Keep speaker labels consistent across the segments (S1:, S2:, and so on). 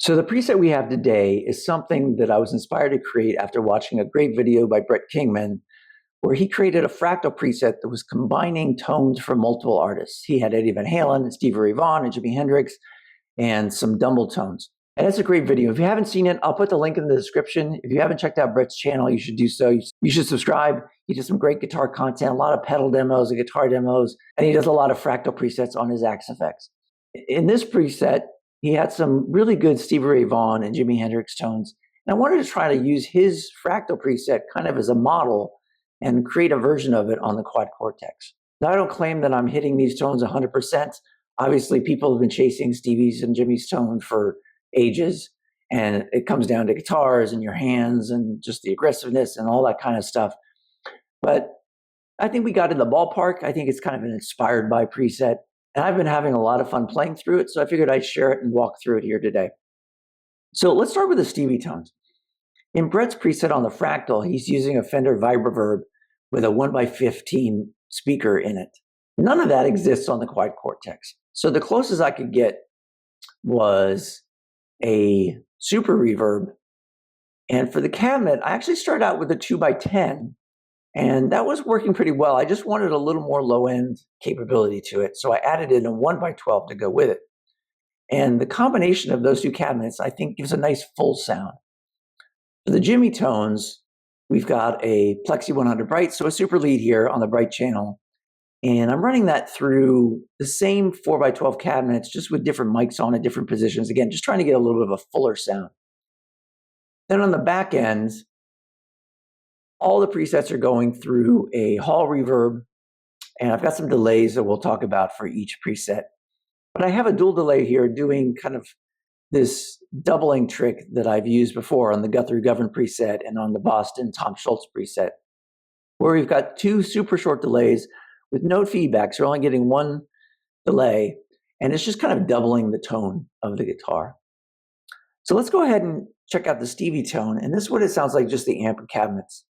S1: So the preset we have today is something that I was inspired to create after watching a great video by Kingman, where he created a fractal preset that was combining tones from multiple artists. He had Eddie Van Halen, Stevie Vaughan, and Jimi Hendrix, and some Dumble tones. And it's a great video. If you haven't seen it, I'll put the link in the description. If you haven't checked out Brett's channel, you should do so. You should subscribe. He does some great guitar content, a lot of pedal demos and guitar demos, and he does a lot of fractal presets on his Axe effects. In this preset, he had some really good Stevie Ray Vaughan and Jimi Hendrix tones. And I wanted to try to use his fractal preset kind of as a model and create a version of it on the Quad Cortex. Now, I don't claim that I'm hitting these tones 100%. Obviously, people have been chasing Stevie's and Jimi's tone for ages, and it comes down to guitars and your hands and just the aggressiveness and all that kind of stuff. But I think we got in the ballpark. I think it's kind of an inspired by preset, and I've been having a lot of fun playing through it, so I figured I'd share it and walk through it here today. So let's start with the Stevie Tones. In Brett's preset on the fractal, he's using a Fender Vibroverb with a 1x15 speaker in it. None of that exists on the Quad Cortex. So the closest I could get was a super reverb. And for the cabinet, I actually started out with a 2x10, and that was working pretty well. I just wanted a little more low-end capability to it, so I added in a 1x12 to go with it. And the combination of those two cabinets, I think, gives a nice full sound. For the Jimi tones, we've got a Plexi 100 Bright, so a super lead here on the Bright channel. And I'm running that through the same 4x12 cabinets, just with different mics on at different positions. Again, just trying to get a little bit of a fuller sound. Then on the back end, all the presets are going through a hall reverb, and I've got some delays that we'll talk about for each preset. But I have a dual delay here doing kind of this doubling trick that I've used before on the Guthrie Govan preset and on the Boston Tom Schultz preset, where we've got two super short delays with no feedback, so we're only getting one delay, and it's just kind of doubling the tone of the guitar. So let's go ahead and check out the Stevie tone, and this is what it sounds like, just the amp and cabinets.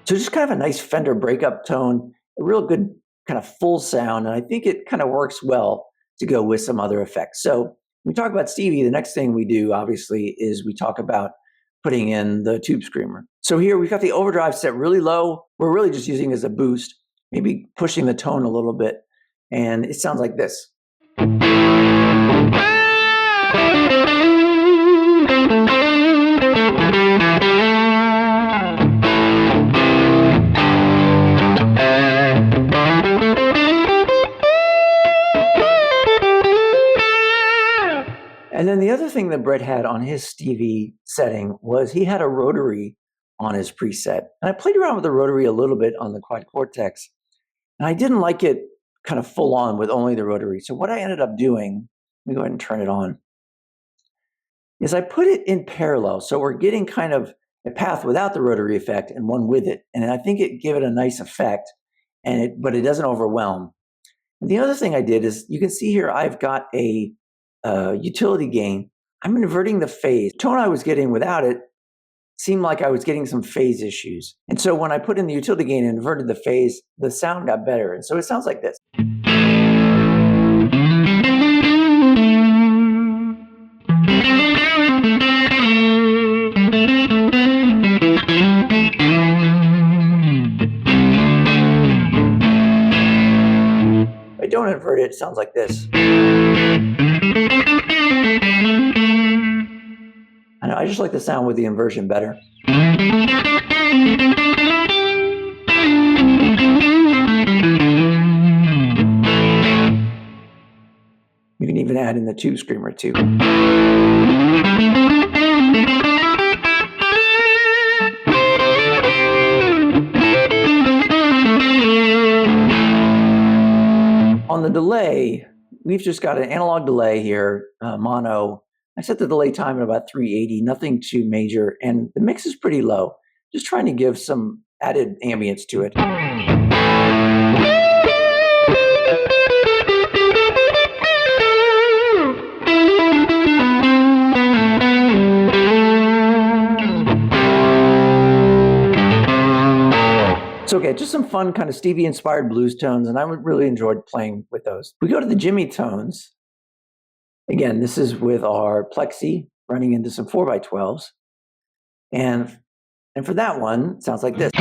S1: So just kind of a nice Fender breakup tone, a real good kind of full sound, and I think it kind of works well to go with some other effects. So when we talk about Stevie, the next thing we do, obviously, is we talk about putting in the tube screamer. So here we've got the overdrive set really low. We're really just using it as a boost, maybe pushing the tone a little bit, and it sounds like this. And then the other thing that Brett had on his Stevie setting was he had a rotary on his preset. And I played around with the rotary a little bit on the Quad Cortex, and I didn't like it kind of full on with only the rotary. So what I ended up doing, let me go ahead and turn it on, is I put it in parallel. So we're getting kind of a path without the rotary effect and one with it. And I think it gave it a nice effect, but it doesn't overwhelm. And the other thing I did is, you can see here I've got a utility gain. I'm inverting the phase. The tone I was getting without it seemed like I was getting some phase issues. And so when I put in the utility gain and inverted the phase, the sound got better. And so it sounds like this. If I don't invert it, it sounds like this. I just like the sound with the inversion better. You can even add in the tube screamer too. On the delay, we've just got an analog delay here, mono. I set the delay time at about 380, nothing too major, and the mix is pretty low. Just trying to give some added ambience to it. So okay, just some fun kind of Stevie-inspired blues tones, and I really enjoyed playing with those. We go to the Jimi tones. Again, this is with our plexi running into some 4x12s. And for that one, it sounds like this.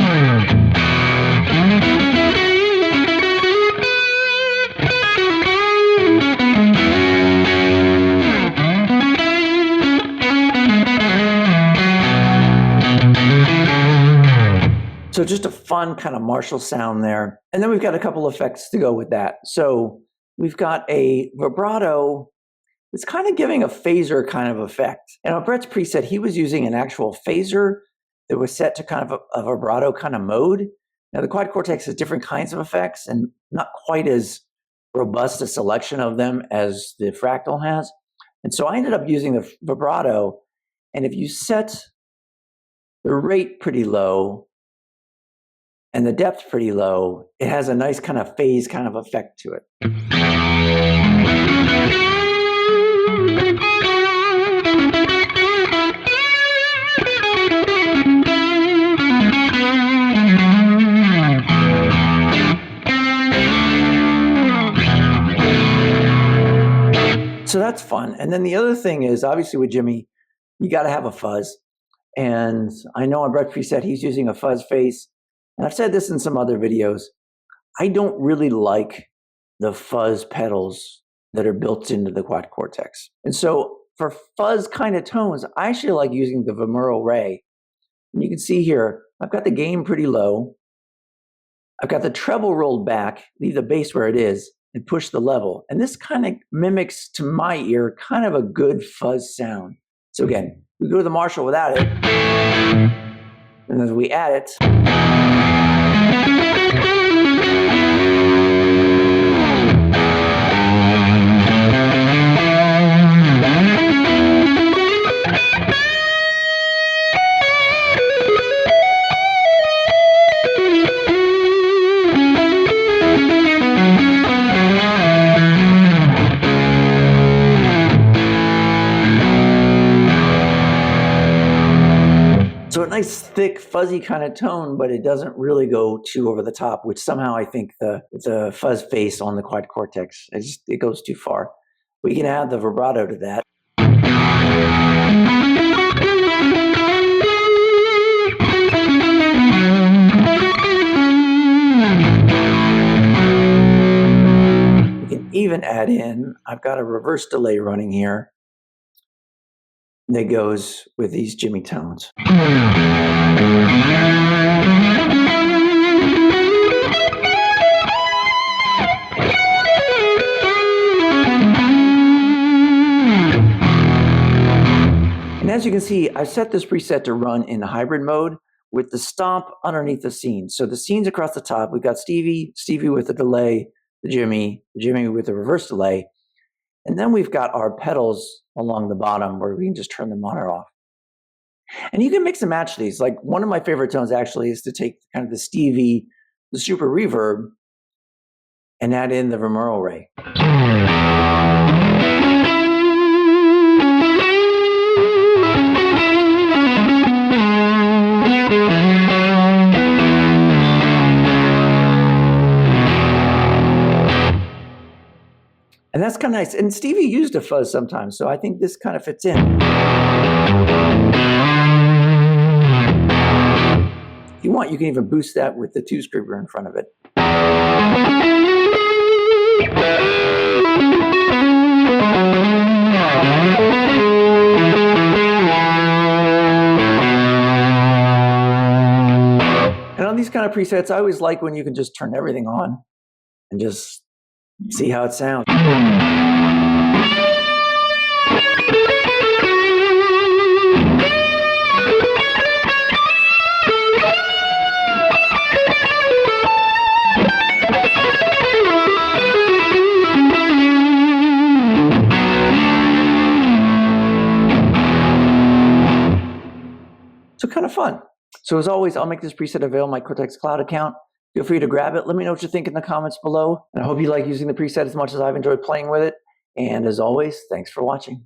S1: So just a fun kind of Marshall sound there. And then we've got a couple effects to go with that. So we've got a vibrato. It's kind of giving a phaser kind of effect. And on Brett's preset, he was using an actual phaser that was set to kind of a vibrato kind of mode. Now the Quad Cortex has different kinds of effects and not quite as robust a selection of them as the Fractal has. And so I ended up using the vibrato. And if you set the rate pretty low and the depth pretty low, it has a nice kind of phase kind of effect to it. So that's fun. And then the other thing is, obviously with Jimi, you got to have a fuzz. And I know on Brett's preset, he's using a fuzz face. And I've said this in some other videos. I don't really like the fuzz pedals that are built into the Quad Cortex. And so for fuzz kind of tones, I actually like using the Vaughan Ray. And you can see here, I've got the gain pretty low. I've got the treble rolled back, leave the bass where it is, and push the level. And this kind of mimics, to my ear, kind of a good fuzz sound. So again, we go to the Marshall without it. And as we add it, so a nice, thick, fuzzy kind of tone, but it doesn't really go too over the top, which somehow I think the fuzz face on the Quad Cortex, it goes too far. We can add the vibrato to that. We can even add in, I've got a reverse delay running here that goes with these Jimi tones. And as you can see, I set this preset to run in hybrid mode with the stomp underneath the scene. So the scene's across the top. We've got Stevie with the delay, the Jimi with the reverse delay. And then we've got our pedals along the bottom where we can just turn them on or off. And you can mix and match these. Like one of my favorite tones actually is to take kind of the Stevie, the super reverb, and add in the Vaughan Ray. And that's kind of nice. And Stevie used a fuzz sometimes, so I think this kind of fits in. If you want, you can even boost that with the two-screamer in front of it. And on these kind of presets, I always like when you can just turn everything on and just see how it sounds. So kind of fun. So as always, I'll make this preset available on my Cortex Cloud account. Feel free to grab it. Let me know what you think in the comments below. And I hope you like using the preset as much as I've enjoyed playing with it. And as always, thanks for watching.